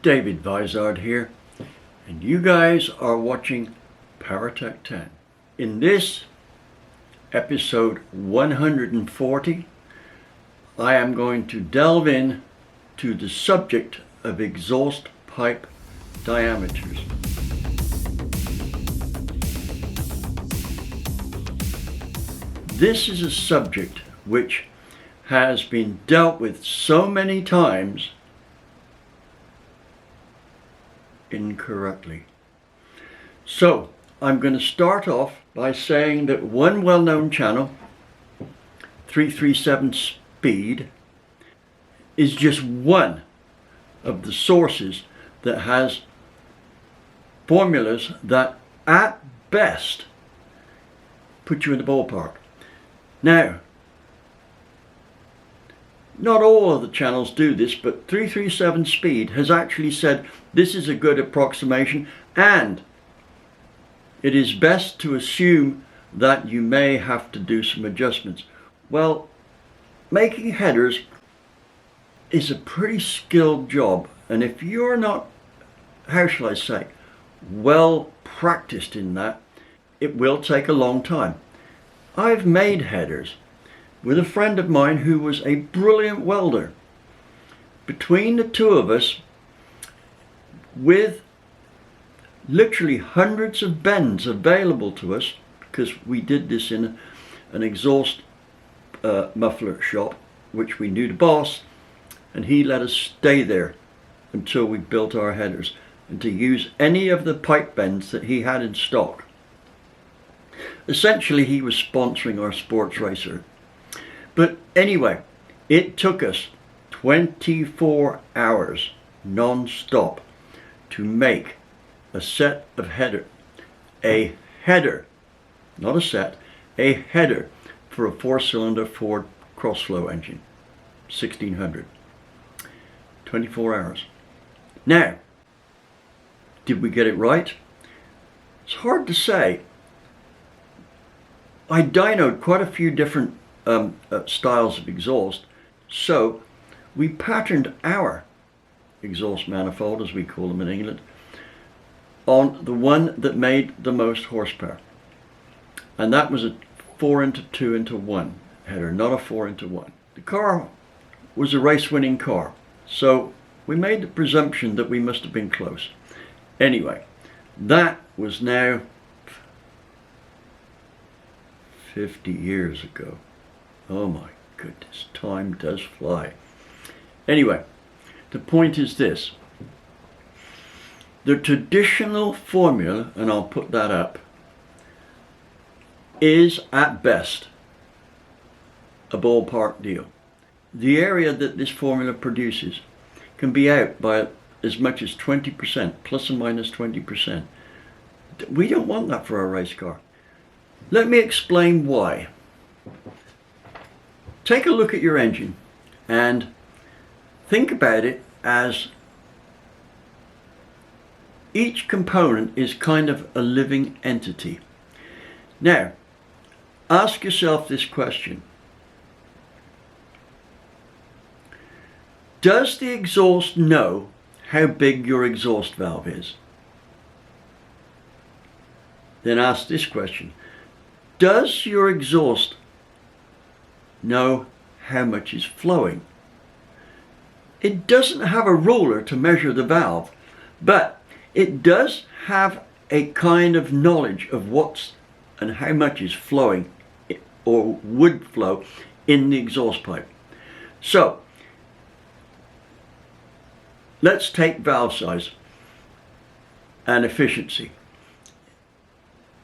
David Vizard here, and you guys are watching PowerTec 10. In this episode 140, I am going to delve in to the subject of exhaust pipe diameters. This is a subject which has been dealt with so many times incorrectly. So I'm going to start off by saying that one well-known channel, 337 Speed, is just one of the sources that has formulas that at best put you in the ballpark. Now, not all of the channels do this, but 337 Speed has actually said this is a good approximation, and it is best to assume that you may have to do some adjustments. Well, making headers is a pretty skilled job, and if you're not, how shall I say, well practiced in that, it will take a long time. I've made headers with a friend of mine who was a brilliant welder. Between the two of us, with literally hundreds of bends available to us, because we did this in an exhaust muffler shop, which we knew the boss, and he let us stay there until we built our headers, and to use any of the pipe bends that he had in stock. Essentially, he was sponsoring our sports racer. But anyway, it took us 24 hours non-stop to make a set of header, not a set, a header for a 4-cylinder Ford cross-flow engine, 1600. 24 hours. Now, did we get it right? It's hard to say. I dynoed quite a few different styles of exhaust, so we patterned our exhaust manifold, as we call them in England, on the one that made the most horsepower, and that was a 4-2-1 header, not a 4-1. The car was a race-winning car, so we made the presumption that we must have been close. Anyway, that was now 50 years ago. Oh my goodness, time does fly. Anyway, the point is this. The traditional formula, and I'll put that up, is at best a ballpark deal. The area that this formula produces can be out by as much as 20%, plus or minus 20%. We don't want that for our race car. Let me explain why. Take a look at your engine and think about it as each component is kind of a living entity. Now, ask yourself this question. Does the exhaust know how big your exhaust valve is? Then ask this question. Does your exhaust know how much is flowing? It doesn't have a ruler to measure the valve, but it does have a kind of knowledge of what's and how much is flowing or would flow in the exhaust pipe. So let's take valve size and efficiency.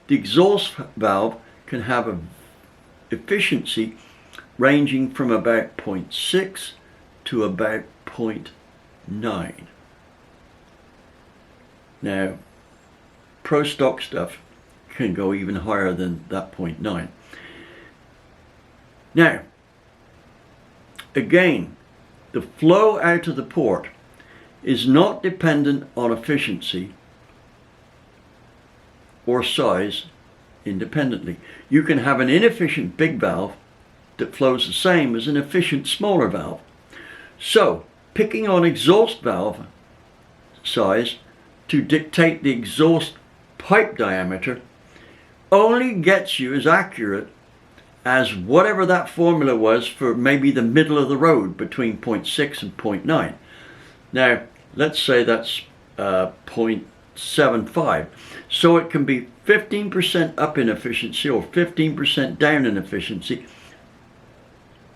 The exhaust valve can have an efficiency ranging from about 0.6 to about 0.9. Now, pro stock stuff can go even higher than that 0.9. Now, again, the flow out of the port is not dependent on efficiency or size independently. You can have an inefficient big valve that flows the same as an efficient smaller valve. So, picking on exhaust valve size to dictate the exhaust pipe diameter only gets you as accurate as whatever that formula was for maybe the middle of the road between 0.6 and 0.9. Now, let's say that's 0.75. So it can be 15% up in efficiency or 15% down in efficiency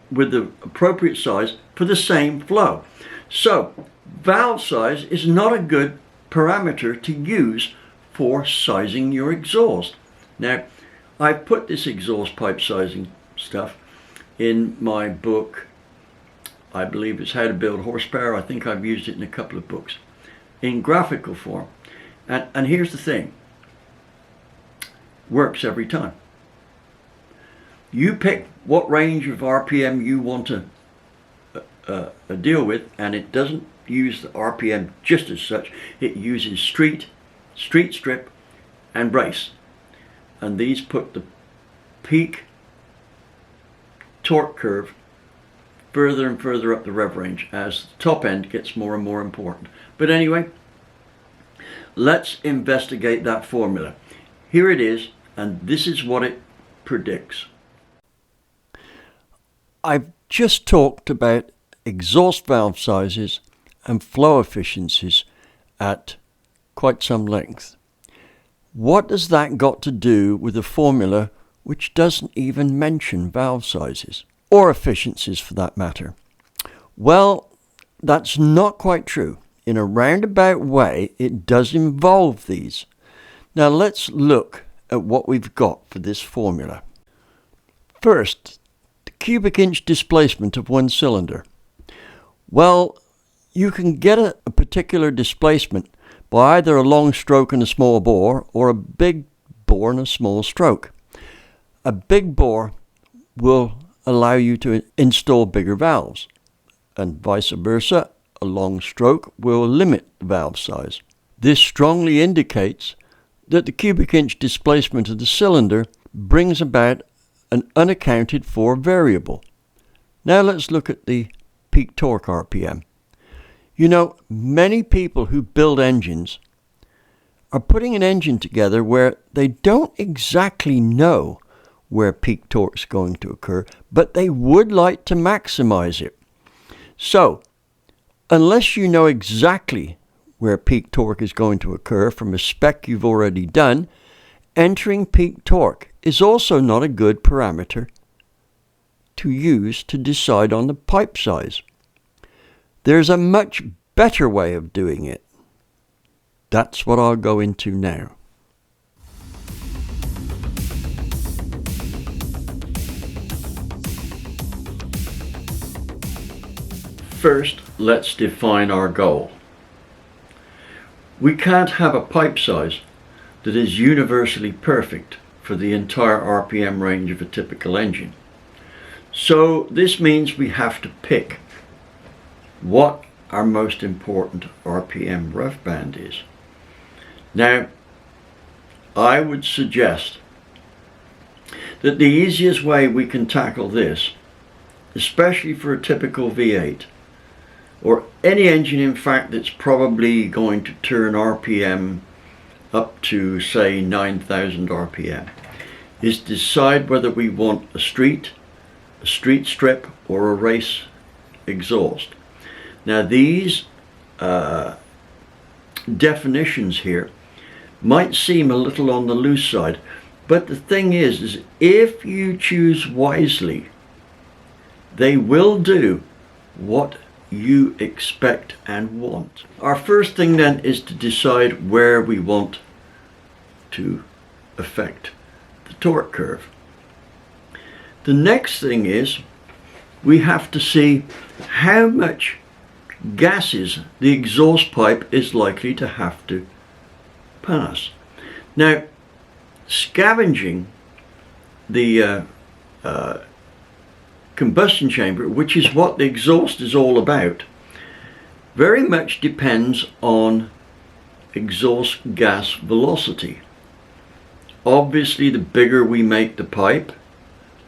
with the appropriate size for the same flow. So, valve size is not a good parameter to use for sizing your exhaust. Now, I've put this exhaust pipe sizing stuff in my book. I believe it's How to Build Horsepower. I think I've used it in a couple of books in graphical form. And here's the thing. Works every time. You pick what range of RPM you want to deal with, and it doesn't use the RPM just as such. It uses street strip, and brace. And these put the peak torque curve further and further up the rev range as the top end gets more and more important. But anyway, let's investigate that formula. Here it is, and this is what it predicts. I've just talked about exhaust valve sizes and flow efficiencies at quite some length. What has that got to do with a formula which doesn't even mention valve sizes, or efficiencies for that matter? Well, that's not quite true. In a roundabout way, it does involve these. Now let's look at what we've got for this formula. First, the cubic inch displacement of one cylinder. Well, you can get a particular displacement by either a long stroke and a small bore, or a big bore and a small stroke. A big bore will allow you to install bigger valves, and vice versa, a long stroke will limit the valve size. This strongly indicates that the cubic inch displacement of the cylinder brings about an unaccounted for variable. Now let's look at the peak torque RPM. You know, many people who build engines are putting an engine together where they don't exactly know where peak torque is going to occur, but they would like to maximize it. So, unless you know exactly where peak torque is going to occur from a spec you've already done, entering peak torque is also not a good parameter to use to decide on the pipe size. There's a much better way of doing it. That's what I'll go into now. First, let's define our goal. We can't have a pipe size that is universally perfect for the entire RPM range of a typical engine. So this means we have to pick what our most important RPM rough band is. Now, I would suggest that the easiest way we can tackle this, especially for a typical V8, or any engine in fact that's probably going to turn RPM up to say 9,000 RPM, is decide whether we want a street strip, or a race exhaust. Now these definitions here might seem a little on the loose side, but the thing is if you choose wisely, they will do what you expect and want. Our first thing then is to decide where we want to affect the torque curve. The next thing is we have to see how much gases the exhaust pipe is likely to have to pass. Now, scavenging the combustion chamber, which is what the exhaust is all about, very much depends on exhaust gas velocity. Obviously, the bigger we make the pipe,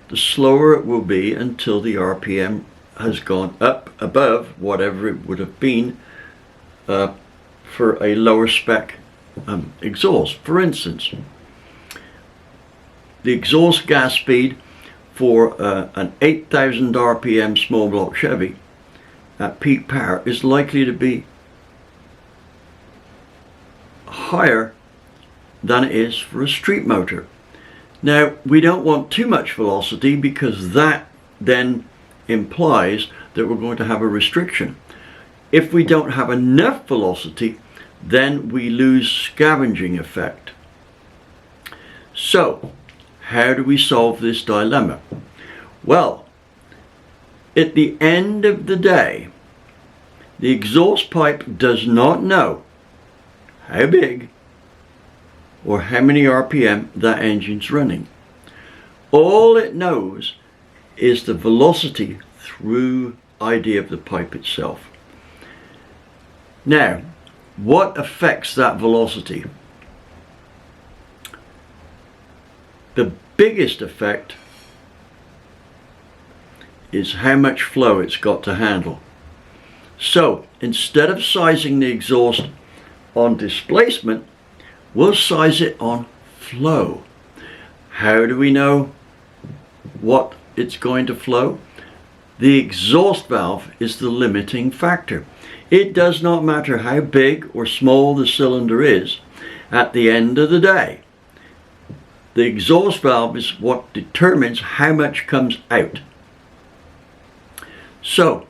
the slower it will be until the RPM has gone up above whatever it would have been for a lower spec exhaust. For instance, the exhaust gas speed for an 8,000 RPM small block Chevy at peak power is likely to be higher than it is for a street motor. Now, we don't want too much velocity because that then implies that we're going to have a restriction. If we don't have enough velocity, then we lose scavenging effect. So, how do we solve this dilemma? Well, at the end of the day, the exhaust pipe does not know how big or how many RPM that engine's running. All it knows is the velocity through ID of the pipe itself. Now, what affects that velocity? The biggest effect is how much flow it's got to handle. So, instead of sizing the exhaust on displacement, we'll size it on flow. How do we know what it's going to flow? The exhaust valve is the limiting factor. It does not matter how big or small the cylinder is. At the end of the day, the exhaust valve is what determines how much comes out. So,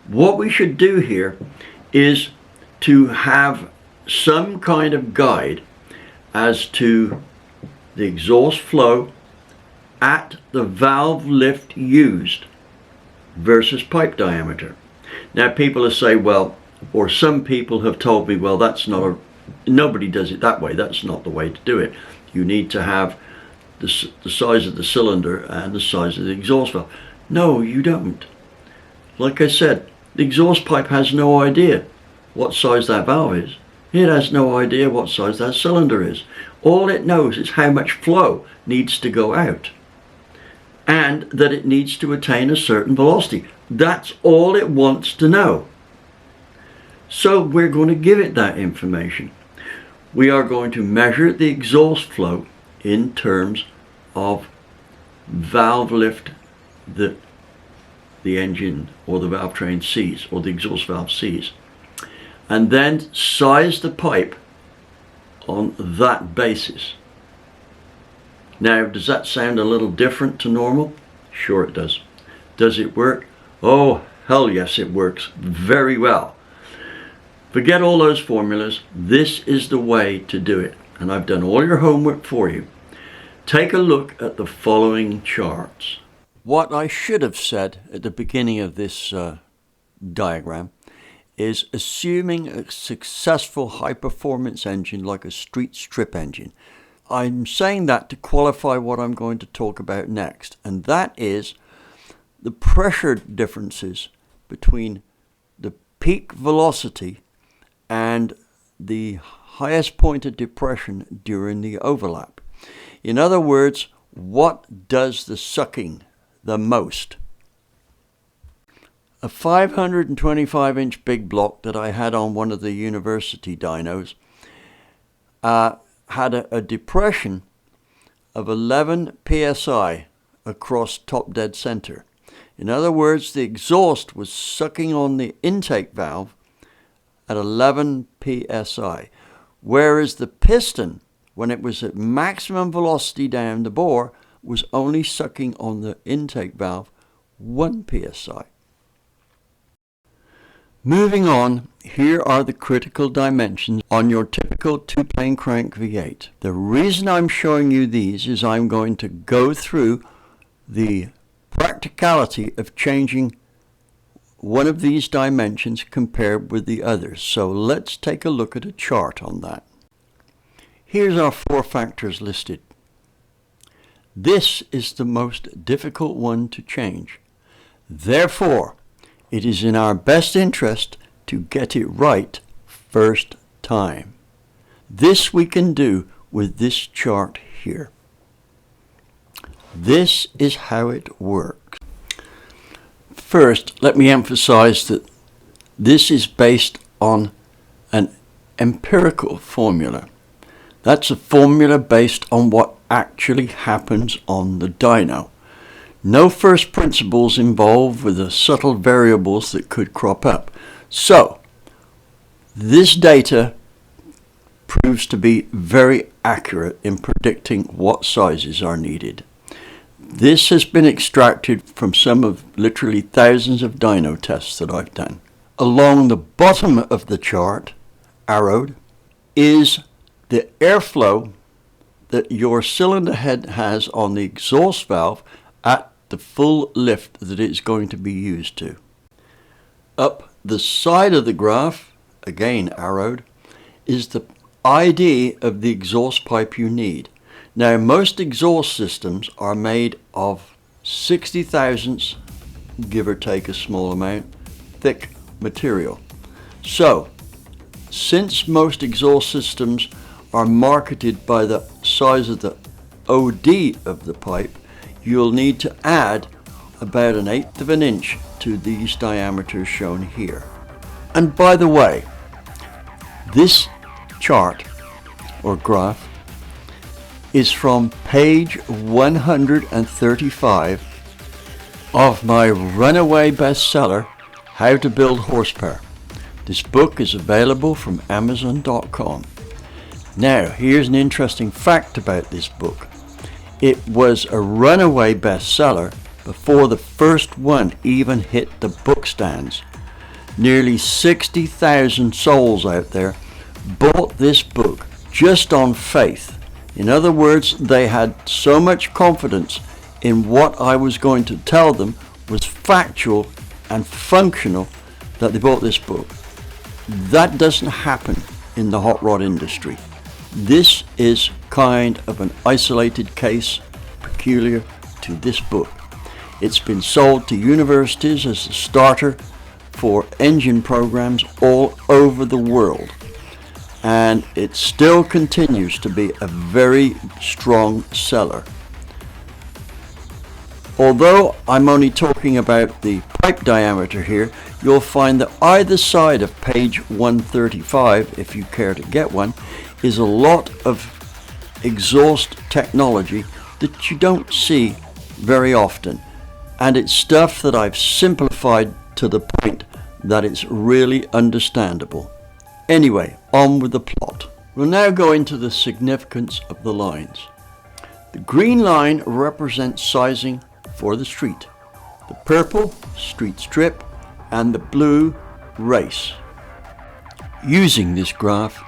what we should do here is to have some kind of guide as to the exhaust flow at the valve lift used versus pipe diameter. Now, people will say, well, or some people have told me, well, that's not nobody does it that way. That's not the way to do it. You need to have the size of the cylinder and the size of the exhaust valve. No, you don't. Like I said, the exhaust pipe has no idea what size that valve is. It has no idea what size that cylinder is. All it knows is how much flow needs to go out and that it needs to attain a certain velocity. That's all it wants to know. So we're going to give it that information. We are going to measure the exhaust flow in terms of valve lift that the engine or the valve train sees, or the exhaust valve sees, and then size the pipe on that basis. Now, does that sound a little different to normal? Sure it does. Does it work? Oh, hell yes, it works very well. Forget all those formulas. This is the way to do it. And I've done all your homework for you. Take a look at the following charts. What I should have said at the beginning of this diagram is assuming a successful high-performance engine like a street strip engine. I'm saying that to qualify what I'm going to talk about next, and that is the pressure differences between the peak velocity and the highest point of depression during the overlap. In other words, what does the sucking the most? A 525-inch big block that I had on one of the university dynos had a depression of 11 psi across top dead center. In other words, the exhaust was sucking on the intake valve at 11 psi, whereas the piston, when it was at maximum velocity down the bore, was only sucking on the intake valve 1 psi. Moving on, here are the critical dimensions on your typical two-plane crank V8. The reason I'm showing you these is I'm going to go through the practicality of changing one of these dimensions compared with the others. So let's take a look at a chart on that. Here's our 4 factors listed. This is the most difficult one to change. Therefore, it is in our best interest to get it right first time. This we can do with this chart here. This is how it works. First, let me emphasize that this is based on an empirical formula. That's a formula based on what actually happens on the dyno. No first principles involved with the subtle variables that could crop up. So, this data proves to be very accurate in predicting what sizes are needed. This has been extracted from some of literally thousands of dyno tests that I've done. Along the bottom of the chart, arrowed, is the airflow that your cylinder head has on the exhaust valve at the full lift that it's going to be used to. Up the side of the graph, again arrowed, is the ID of the exhaust pipe you need. Now, most exhaust systems are made of 60 thousandths, give or take a small amount, thick material. So, since most exhaust systems are marketed by the size of the OD of the pipe, you'll need to add about 1/8 of an inch to these diameters shown here. And by the way, this chart or graph is from page 135 of my runaway bestseller, How to Build Horsepower. This book is available from Amazon.com. Now, here's an interesting fact about this book. It was a runaway bestseller before the first one even hit the book stands. Nearly 60,000 souls out there bought this book just on faith. In other words, they had so much confidence in what I was going to tell them was factual and functional that they bought this book. That doesn't happen in the hot rod industry. This is kind of an isolated case peculiar to this book. It's been sold to universities as a starter for engine programs all over the world, and it still continues to be a very strong seller. Although I'm only talking about the pipe diameter here, you'll find that either side of page 135, if you care to get one, is a lot of exhaust technology that you don't see very often, and it's stuff that I've simplified to the point that it's really understandable. Anyway, on with the plot. We'll now go into the significance of the lines. The green line represents sizing for the street, the purple street strip, and the blue race. Using this graph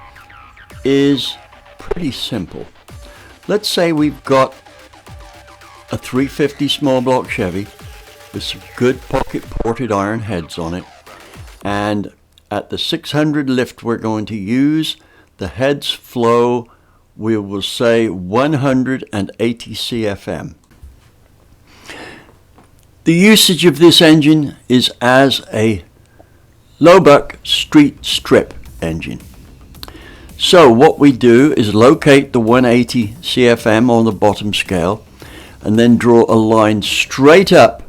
is pretty simple. Let's say we've got a 350 small block Chevy with some good pocket ported iron heads on it, and at the 600 lift we're going to use, the heads flow, we will say 180 CFM. The usage of this engine is as a low-buck street strip engine. So what we do is locate the 180 CFM on the bottom scale and then draw a line straight up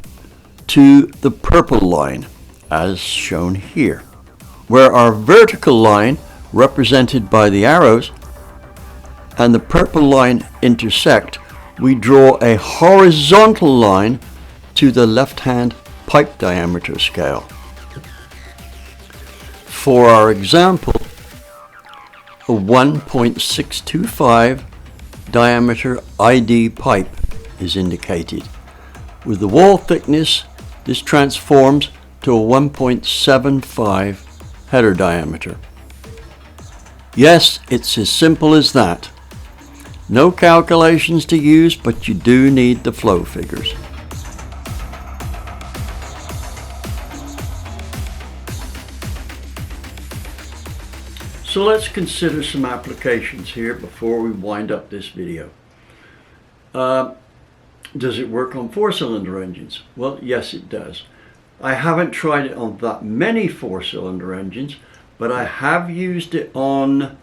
to the purple line as shown here. Where our vertical line, represented by the arrows, and the purple line intersect, we draw a horizontal line to the left-hand pipe diameter scale. For our example, a 1.625 diameter ID pipe is indicated. With the wall thickness, this transforms to a 1.75 header diameter. Yes, it's as simple as that. No calculations to use, but you do need the flow figures. So let's consider some applications here before we wind up this video. Does it work on 4-cylinder engines? Well, yes it does. I haven't tried it on that many 4-cylinder engines, but I have used it on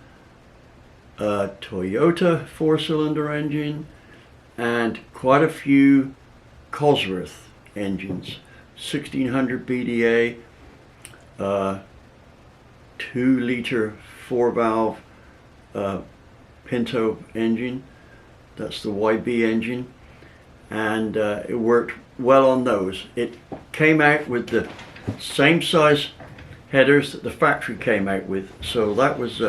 a Toyota 4-cylinder engine and quite a few Cosworth engines, 1600 BDA, 2-liter 4-valve Pinto engine. That's the YB engine, and it worked well on those. It came out with the same size headers that the factory came out with, so that was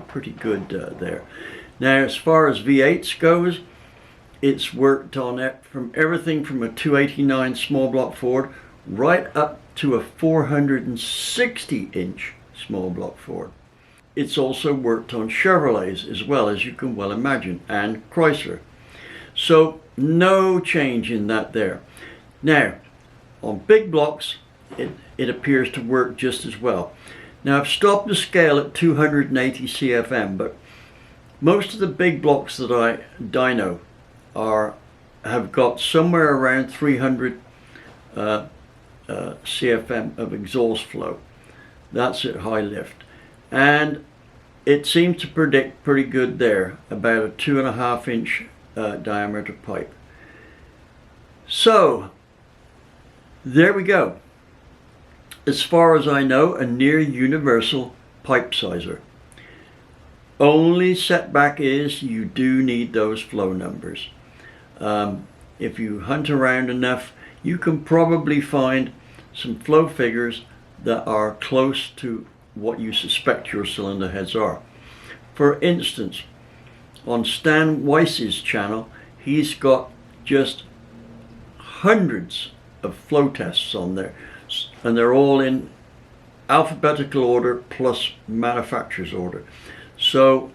pretty good there. Now, as far as V8s goes, it's worked on it from everything from a 289 small block Ford right up to a 460-inch small block Ford. It's also worked on Chevrolets as well, as you can well imagine, and Chrysler. So no change in that there. Now, on big blocks, it appears to work just as well. Now, I've stopped the scale at 280 CFM, but most of the big blocks that I dyno have got somewhere around 300 CFM of exhaust flow. That's at high lift, and it seems to predict pretty good there, about a 2.5-inch diameter pipe. So there we go. As far as I know, a near universal pipe sizer. Only setback is you do need those flow numbers. If you hunt around enough, you can probably find some flow figures that are close to what you suspect your cylinder heads are. For instance, on Stan Weiss's channel, he's got just hundreds of flow tests on there, and they're all in alphabetical order plus manufacturer's order. So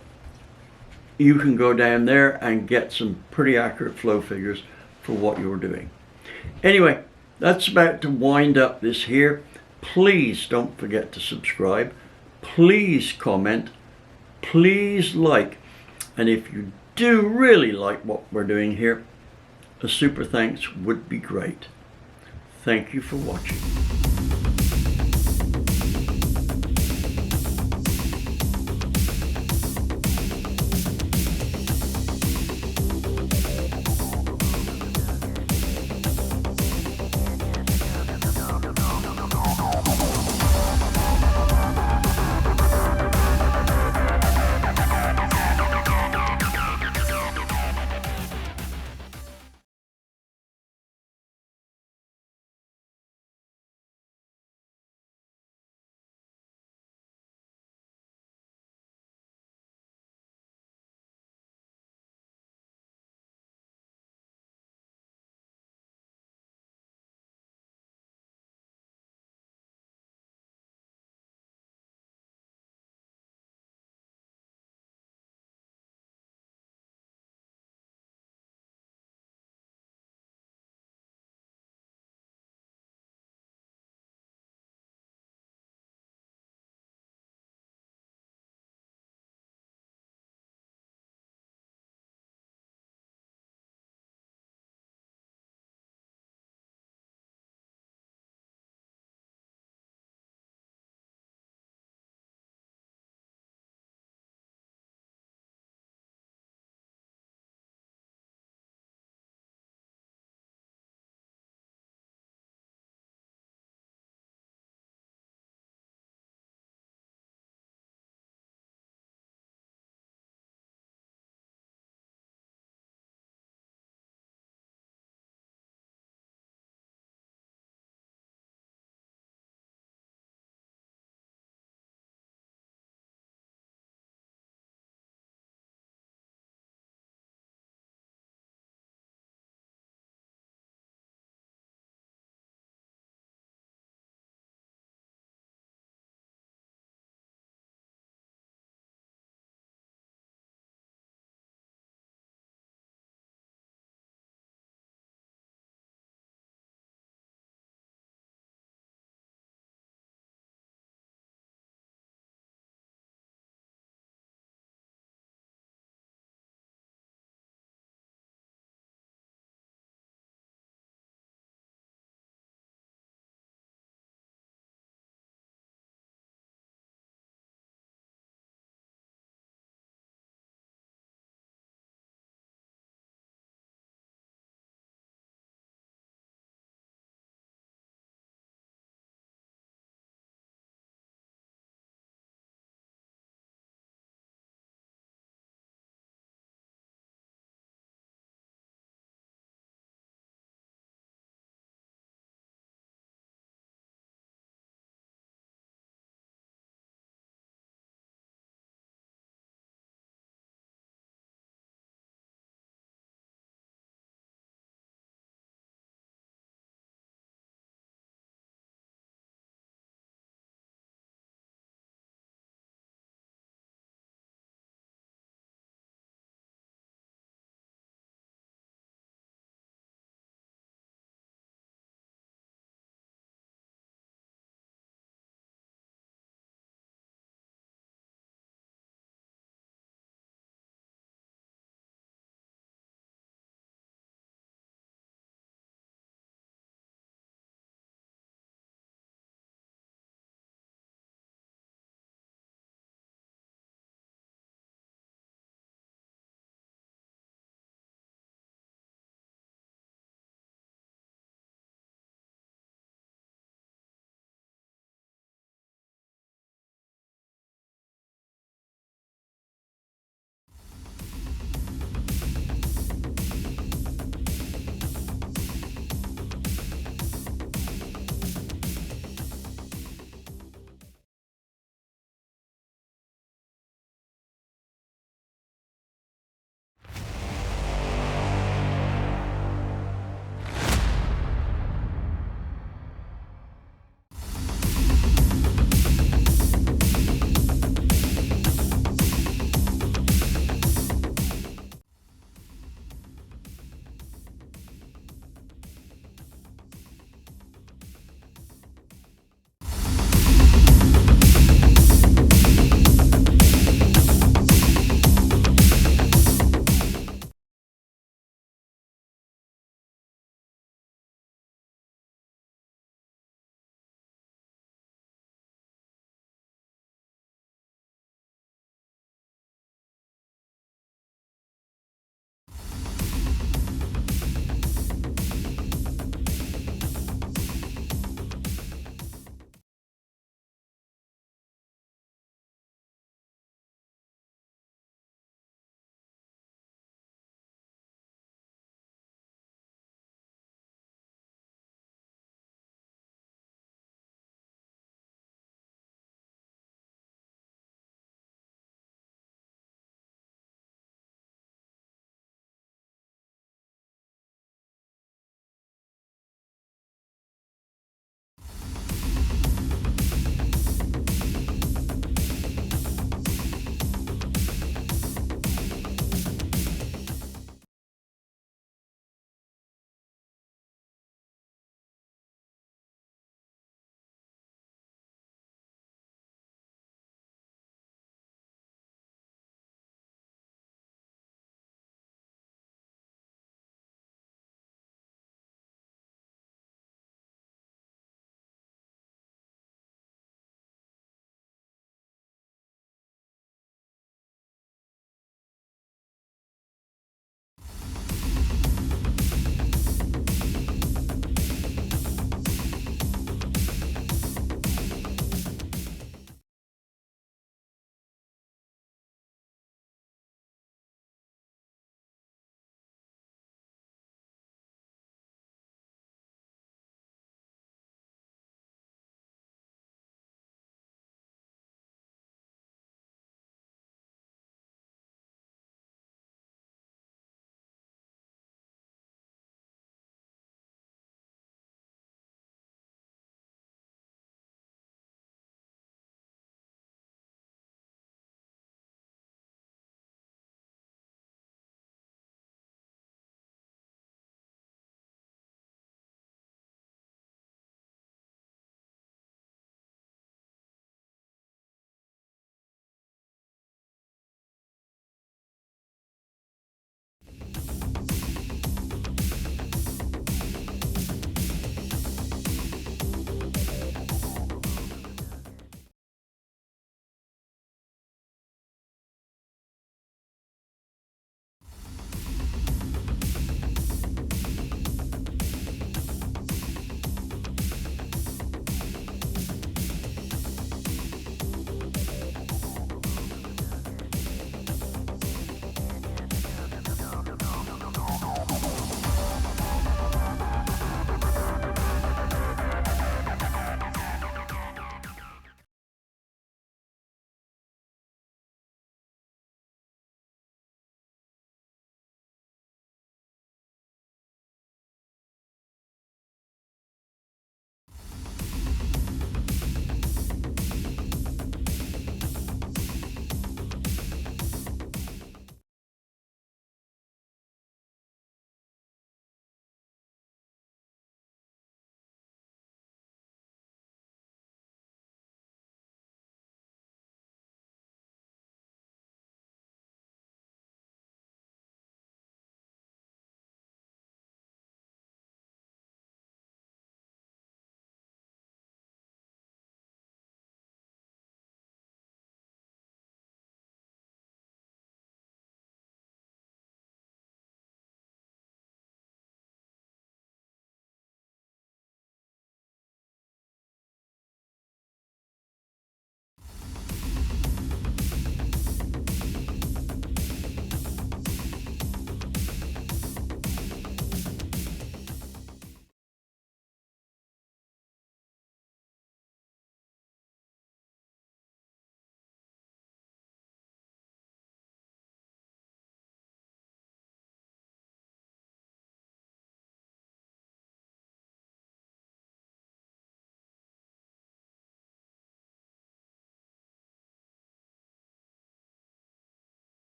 you can go down there and get some pretty accurate flow figures for what you're doing. Anyway, that's about to wind up this here. Please don't forget to subscribe. Please comment. Please like. And if you do really like what we're doing here, a super thanks would be great. Thank you for watching.